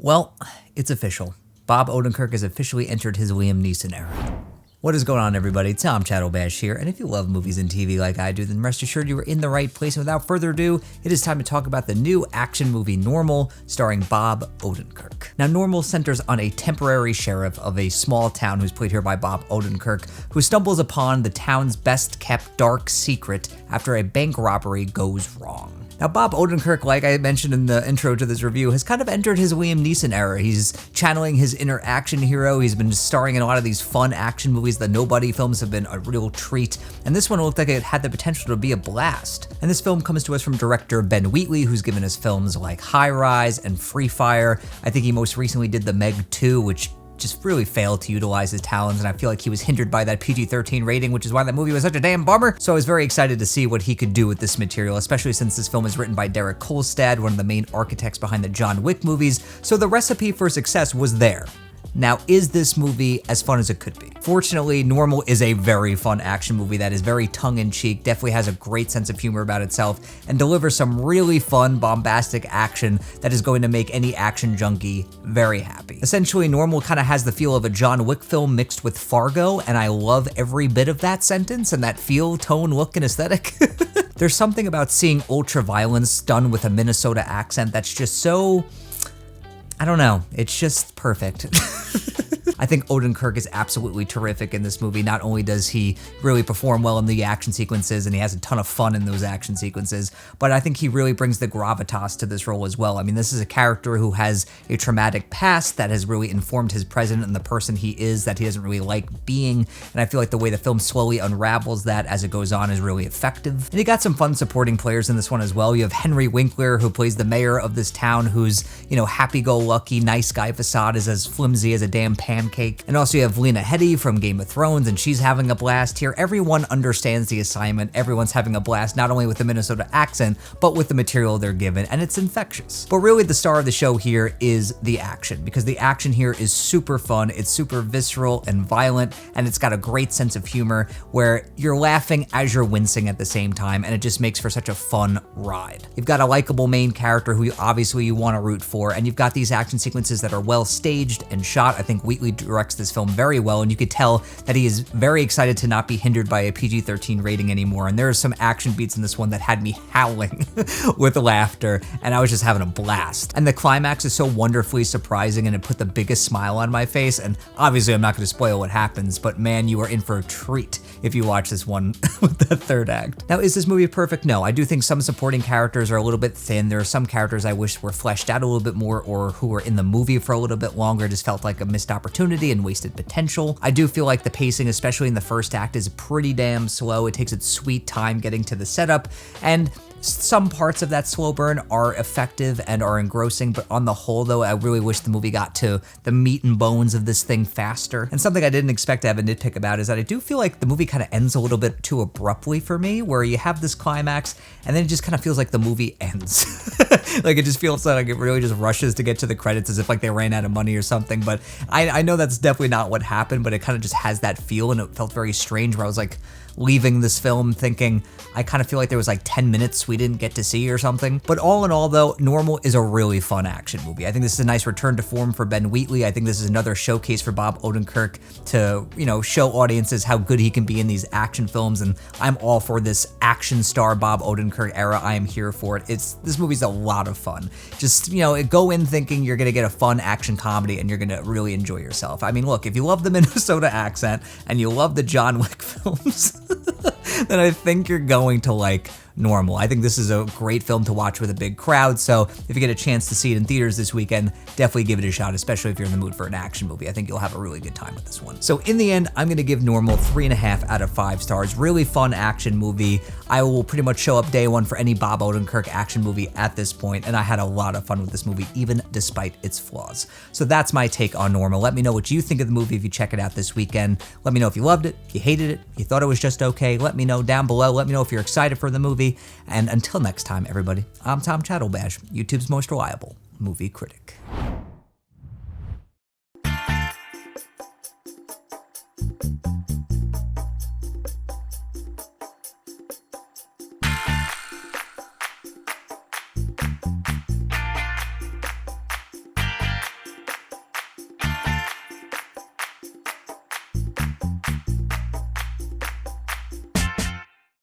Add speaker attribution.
Speaker 1: Well, it's official. Bob Odenkirk has officially entered his Liam Neeson era. What is going on, everybody? Tom Chattelbash here, and if you love movies and TV like I do, then rest assured you are in the right place. And without further ado, it is time to talk about the new action movie Normal, starring Bob Odenkirk. Now, Normal centers on a temporary sheriff of a small town who's played here by Bob Odenkirk, who stumbles upon the town's best-kept dark secret after a bank robbery goes wrong. Now, Bob Odenkirk, like I mentioned in the intro to this review, has kind of entered his Liam Neeson era. He's channeling his inner action hero. He's been starring in a lot of these fun action movies. The Nobody films have been a real treat, and this one looked like it had the potential to be a blast. And this film comes to us from director Ben Wheatley, who's given us films like High Rise and Free Fire. I think he most recently did The Meg 2, which just really failed to utilize his talents, and I feel like he was hindered by that PG-13 rating, which is why that movie was such a damn bummer. So I was very excited to see what he could do with this material, especially since this film is written by Derek Kolstad, one of the main architects behind the John Wick movies, so the recipe for success was there. Now, is this movie as fun as it could be? Fortunately, Normal is a very fun action movie that is very tongue-in-cheek, definitely has a great sense of humor about itself, and delivers some really fun, bombastic action that is going to make any action junkie very happy. Essentially, Normal kind of has the feel of a John Wick film mixed with Fargo, and I love every bit of that sentence and that feel, tone, look, and aesthetic. There's something about seeing ultra-violence done with a Minnesota accent that's just so, I don't know, it's just perfect. I think Odenkirk is absolutely terrific in this movie. Not only does he really perform well in the action sequences, and he has a ton of fun in those action sequences, but I think he really brings the gravitas to this role as well. I mean, this is a character who has a traumatic past that has really informed his present and the person he is that he doesn't really like being, and I feel like the way the film slowly unravels that as it goes on is really effective. And you got some fun supporting players in this one as well. You have Henry Winkler, who plays the mayor of this town, who's, you know, happy-go-lucky, nice guy facade is as flimsy as a damn pancake. And also you have Lena Headey from Game of Thrones, and she's having a blast here. Everyone understands the assignment. Everyone's having a blast, not only with the Minnesota accent, but with the material they're given, and it's infectious. But really the star of the show here is the action, because the action here is super fun, it's super visceral and violent, and it's got a great sense of humor where you're laughing as you're wincing at the same time, and it just makes for such a fun ride. You've got a likable main character who obviously you want to root for, and you've got these action sequences that are well staged and shot. I think Wheatley directs this film very well, and you could tell that he is very excited to not be hindered by a PG-13 rating anymore, and there are some action beats in this one that had me howling with laughter, and I was just having a blast. And the climax is so wonderfully surprising, and it put the biggest smile on my face, and obviously I'm not going to spoil what happens, but man, you are in for a treat if you watch this one with the third act. Now, is this movie perfect? No, I do think some supporting characters are a little bit thin. There are some characters I wish were fleshed out a little bit more, or who were in the movie for a little bit longer. Just felt like a missed opportunity and wasted potential. I do feel like the pacing, especially in the first act, is pretty damn slow. It takes its sweet time getting to the setup, and some parts of that slow burn are effective and are engrossing, but on the whole though, I really wish the movie got to the meat and bones of this thing faster. And something I didn't expect to have a nitpick about is that I do feel like the movie kind of ends a little bit too abruptly for me, where you have this climax and then it just kind of feels like the movie ends. Like it just feels like it really just rushes to get to the credits as if like they ran out of money or something, but I know that's definitely not what happened, but it kind of just has that feel, and it felt very strange where I was like leaving this film thinking, I kind of feel like there was like 10 minutes we didn't get to see or something. But all in all though, Normal is a really fun action movie. I think this is a nice return to form for Ben Wheatley. I think this is another showcase for Bob Odenkirk to, you know, show audiences how good he can be in these action films, and I'm all for this action star Bob Odenkirk era. I am here for it. This movie's a lot of fun. Just, you know, go in thinking you're gonna get a fun action comedy and you're gonna really enjoy yourself. I mean, look, if you love the Minnesota accent and you love the John Wick films, then I think you're going to like Normal. I think this is a great film to watch with a big crowd, so if you get a chance to see it in theaters this weekend, definitely give it a shot, especially if you're in the mood for an action movie. I think you'll have a really good time with this one. So in the end, I'm gonna give Normal 3.5 out of 5 stars. Really fun action movie. I will pretty much show up day one for any Bob Odenkirk action movie at this point, and I had a lot of fun with this movie, even despite its flaws. So that's my take on Normal. Let me know what you think of the movie if you check it out this weekend. Let me know if you loved it, if you hated it, if you thought it was just okay. Let me know down below. Let me know if you're excited for the movie. And until next time, everybody, I'm Tom Chattelbash, YouTube's most reliable movie critic.